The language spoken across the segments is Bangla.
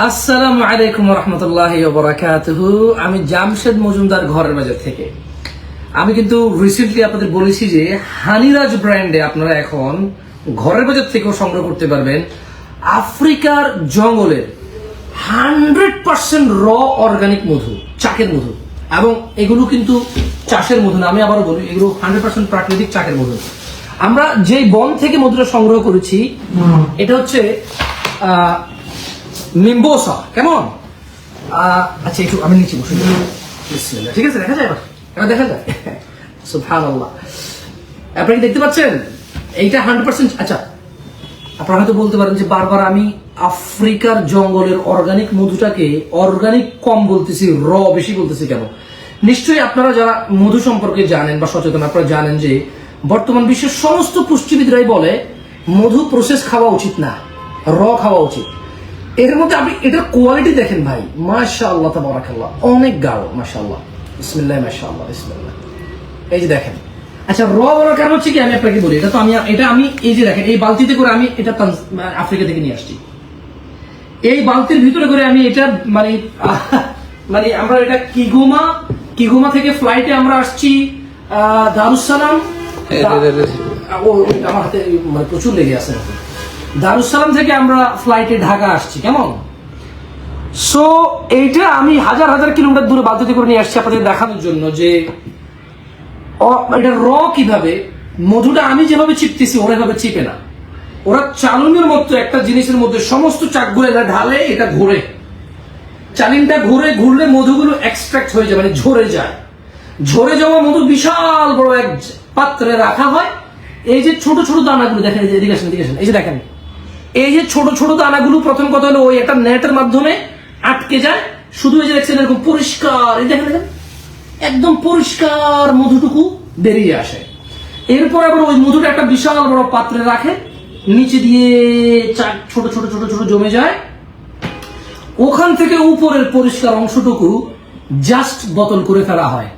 আসসালামু আলাইকুম রহমতুল্লাহি ওয়া বারাকাতুহু। আমি জামশেদ মজুমদার ঘরের বাজার থেকে। আমি কিন্তু রিসেন্টলি আপনাদের বলেছি যে হানিরাজ ব্র্যান্ডে আপনারা এখন ঘরের বাজার থেকেও সংগ্রহ করতে পারবেন আফ্রিকার জঙ্গলের 100% র অর্গানিক মধু, চাকের মধু। এবং এগুলো কিন্তু চাষের মধু না, আমি আবারও বলি, এগুলো 100% প্রাকৃতিক চাকের মধু। আমরা যেই বন থেকে মধুটা সংগ্রহ করেছি এটা হচ্ছে মিম্বোসা। কেমন? আচ্ছা একটু আমি নিচে বসে যাই। বিসমিল্লাহ। ঠিক আছে, দেখা যায় এবার দেখা যায়। সুবহানাল্লাহ। আপনারা কি দেখতে পাচ্ছেন এইটা 100%? আচ্ছা, আপনারা হয়তো বলতে পারেন যে বারবার আমি আফ্রিকার জঙ্গলের অর্গানিক মধুটাকে অর্গানিক কম বলতেছি, র বেশি বলতেছি কেন? নিশ্চয়ই আপনারা যারা মধু সম্পর্কে জানেন বা সচেতন, আপনারা জানেন যে বর্তমান বিশ্বের সমস্ত পুষ্টিবিদরাই বলে মধু প্রসেস খাওয়া উচিত না, র খাওয়া উচিত। এর মধ্যে আপনি এটার কোয়ালিটি দেখেন ভাই, মাশাআল্লাহ তাবারাকাল্লাহ, অনেক গাঢ়, মাশাআল্লাহ, বিসমিল্লাহ, মাশাআল্লাহ, বিসমিল্লাহ। এই যে দেখেন। আচ্ছা, র বলার কারণ হচ্ছে কি, আমি আপনাকে বলি, এটা আমি এই যে দেখেন, এই বালতিতে করে আমি এটা আফ্রিকা থেকে নিয়ে আসছি। এই বালতির ভিতরে করে আমি এটা মানে আমরা এটা কিগোমা থেকে ফ্লাইটে আমরা আসছি দারুসালাম। আমার হাতে মানে প্রচুর লেগে আছে। দারুসালাম থেকে আমরা ফ্লাইটে ঢাকা আসছি। কেমন? সো এইটা আমি হাজার হাজার কিলোমিটার দূরে বালতিতে করে নিয়ে আসছি আপনাদের দেখানোর জন্য যে এটা র কিভাবে। মধুটা আমি যেভাবে চিপতেছি ওরা এভাবে চিপে না। ওরা চালুনের মতো একটা জিনিসের মধ্যে সমস্ত চাকগুলো এটা ঢালে, এটা ঘুরে, চালিনটা ঘুরলে মধুগুলো এক্সট্রাক্ট হয়ে যায়, মানে ঝরে যায়। ঝরে যাওয়া মধু বিশাল বড় এক পাত্রে রাখা হয়। এই যে ছোট ছোট দানাগুলো দেখেন, এদিকে আসেন, এই যে দেখেন, এই যে ছোট ছোট দানাগুলো প্রথম কথা হলো ওই একটা নেটের মাধ্যমে আটকে যায়। শুধু এই যে দেখছেন এরকম পরিষ্কার, এই দেখেন একদম পরিষ্কার মধুটুকু বেরিয়ে আসে। এরপর আবার ওই মধুটা একটা বিশাল বড় পাত্রে রাখে, নিচে দিয়ে ছোট ছোট ছোট ছোট জমে যায়। ওখান থেকে উপরের পরিষ্কার অংশটুকু জাস্ট বোতল করে ফেলা হয়।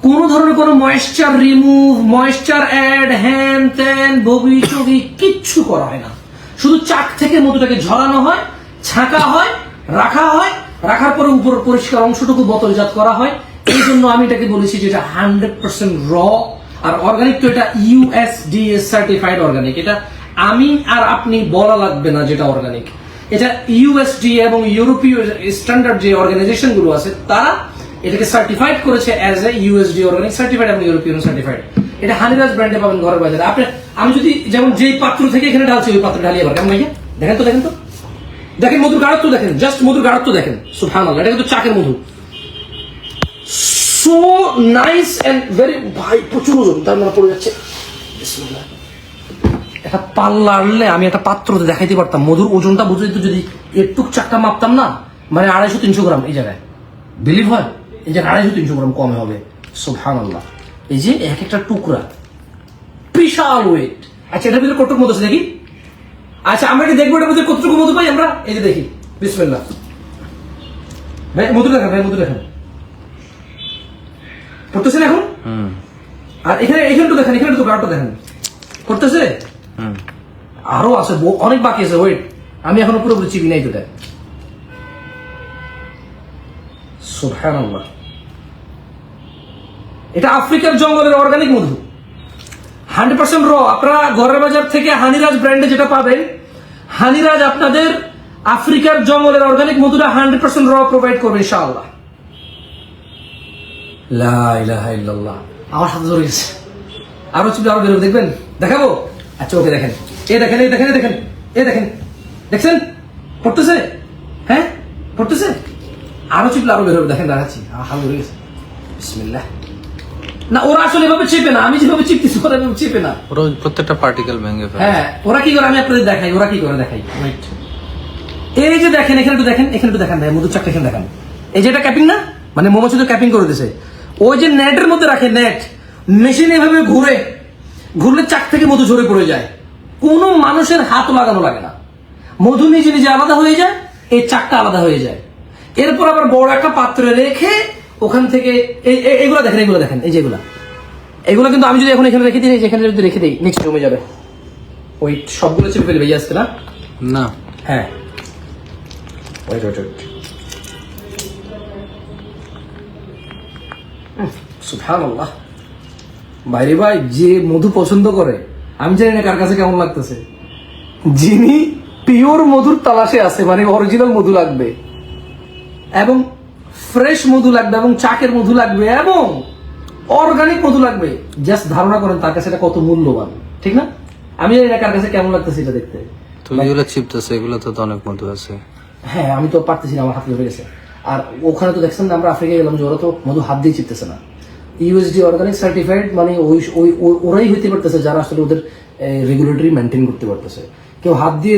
কোন ধরনের কোনো ময়েশ্চার রিমুভ, ময়েশ্চার অ্যাড, হ্যান ত্যান, বগি চগি কিচ্ছু করা হয় না। শুধু চাক থেকে মধুটাকে ঝরানো হয়, ছাঁকা হয়, রাখা হয়। রাখার পরে উপরের পরিষ্কার অংশটুকু বোতলজাত করা হয়। এই জন্য আমি এটাকে বলেছি যে এটা 100% র আর অর্গানিক। তো এটা USDA সার্টিফাইড অর্গানিক। এটা আমি আর আপনি বলা লাগবে না যেটা অর্গানিক। এটা USDA এবং ইউরোপীয় স্ট্যান্ডার্ড যে অর্গানাইজেশন গুলো আছে তারা এটাকে সার্টিফাইড করেছে as a USDA organic certified এবং ইউরোপিয়ান সার্টিফাইড। এটা হানিরাজ ব্র্যান্ডে পাবেন ঘরের বাজারে। আমি যদি যেমন যেই পাত্র থেকে এখানে ঢালছি ওই পাত্র ঢালিয়ে আবার কেমন ভাইয়া দেখেন তো দেখেন মধুর গাঢ়ত্ব দেখেন, জাস্ট মধুর গাঢ়ত্ব দেখেন। সুবহানাল্লাহ, এটা কিন্তু চাকের মধু। সো নাইস এন্ড ভেরি, ভাই প্রচুর ওজন, তার মানে পড়ে যাচ্ছে। বিসমিল্লাহ। একটা পাল্লা আনলে আমি একটা পাত্রতে দেখাইতে পারতাম মধুর ওজনটা বুঝে দিত। যদি একটু চাকটা মাপতাম না, মানে 250-300 গ্রাম এই জায়গায়, বিলিভ হয়, এই জায়গায় 250-300 গ্রাম কমে হবে। সুবহানাল্লাহ। এই যে এক একটা টুকরা বিশাল ওয়েট। আচ্ছা, এটার ভিতরে কতটুকু মধু আছে দেখি। আচ্ছা, আমরা কি দেখবো এটার ভিতরে কতটুকু মধু পাই আমরা? এই যে দেখি, বিসমিল্লাহ। ভাই মধু দেখেন, পড়তেছেন এখন। আর এখানে তো দেখেন, এখানে তো গাঢ়টা দেখেন, পড়তেছে। আরো আছে, অনেক বাকি আছে, ওয়েট। আমি এখনো পুরোপুরি চিপি নাই তো। সুবহানাল্লাহ। এটা আফ্রিকার জঙ্গলের অর্গানিক মধু, 100% র। আপনারা ঘরের বাজার থেকে হানিরাজ ব্র্যান্ডে যেটা পাবেন, হানিরাজ আপনাদের আফ্রিকার জঙ্গলের অর্গানিক মধুটা 100% র প্রোভাইড করবে ইনশাআল্লাহ। লা ইলাহা ইল্লাল্লাহ। আমার হাতে ধরে গেছে, আরো চিপলে আরো বেরোবে, দেখবেন, দেখাবো। আচ্ছা ওকে, দেখেন, দেখছেন পড়তেছে? হ্যাঁ পড়তেছে, আরো চিপলে আরো বেরোবে, দেখেন দেখাচ্ছি। হাত ধরে গেছে। বিসমিল্লাহ। না, ওরা আসলে এভাবে চেপে না, আমি যেভাবে চিপতেছি ওরা এভাবে চেপে না, ওরা প্রত্যেকটা পার্টিকেল ভেঙে ফেলে। হ্যাঁ, ওরা কি করে আমি আপনাদের দেখাই, ওরা কি করে দেখাই। এই যে দেখেন, এখানে একটু দেখেন ভাই, মধুর চাকটা এখানে দেখেন। এই যে এটা ক্যাপিং না, মানে মোমো শুধু ক্যাপিং করে দিছে। ওই যে নেটের মধ্যে রাখে, নেট মেশিন এভাবে ঘুরলে চাক থেকে মধু ঝরে পড়ে যায়। কোনো মানুষের হাত লাগানো লাগে না, মধু নিজে নিজে আলাদা হয়ে যায়, এই চাকটা আলাদা হয়ে যায়। এরপর আবার বড় একটা পাত্রে রেখে ওখান থেকে এগুলো দেখেন, এই যেগুলা, এগুলো কিন্তু আমি যদি এখন এখানে রেখে দিই, এখানে যদি রেখে দিই নিচে জমে যাবে। ওই সবগুলো চেপে ফেলবে আজকে না? না, হ্যাঁ ওয়েট সুবহানাল্লাহ। বাইরে ভাই, যে মধু পছন্দ করে আমি জানি না কার কাছে কেমন লাগতেছে, যিনি পিওর মধুর তালাশে আছে, মানে অরিজিনাল মধু লাগবে এবং ফ্রেশ মধু লাগবে এবং চাকের মধু লাগবে এবং অর্গানিক মধু লাগবে, জাস্ট ধারণা করেন তার কাছে এটা কত মূল্যবান, ঠিক না? আমি জানি না কার কাছে কেমন লাগতেছে এটা দেখতে। তুমি যেগুলো চিপতেছো এগুলো তো অনেক মধু আছে। হ্যাঁ, আমি তো পারতেছি না, আমার হাতে ধরে গেছে। আর ওখানে তো দেখছেন না, আমরা আফ্রিকায় গেলাম যে ওরা তো মধু হাত দিয়ে চিপতেছে না, ইউএসডি অর্গানিক সার্টিফাইড, মানে ওই ওরাই হইতে পারতেছে যারা আসলে ওদের রেগুলেটরি মেনটেন করতে পারতেছে। কেউ হাত দিয়ে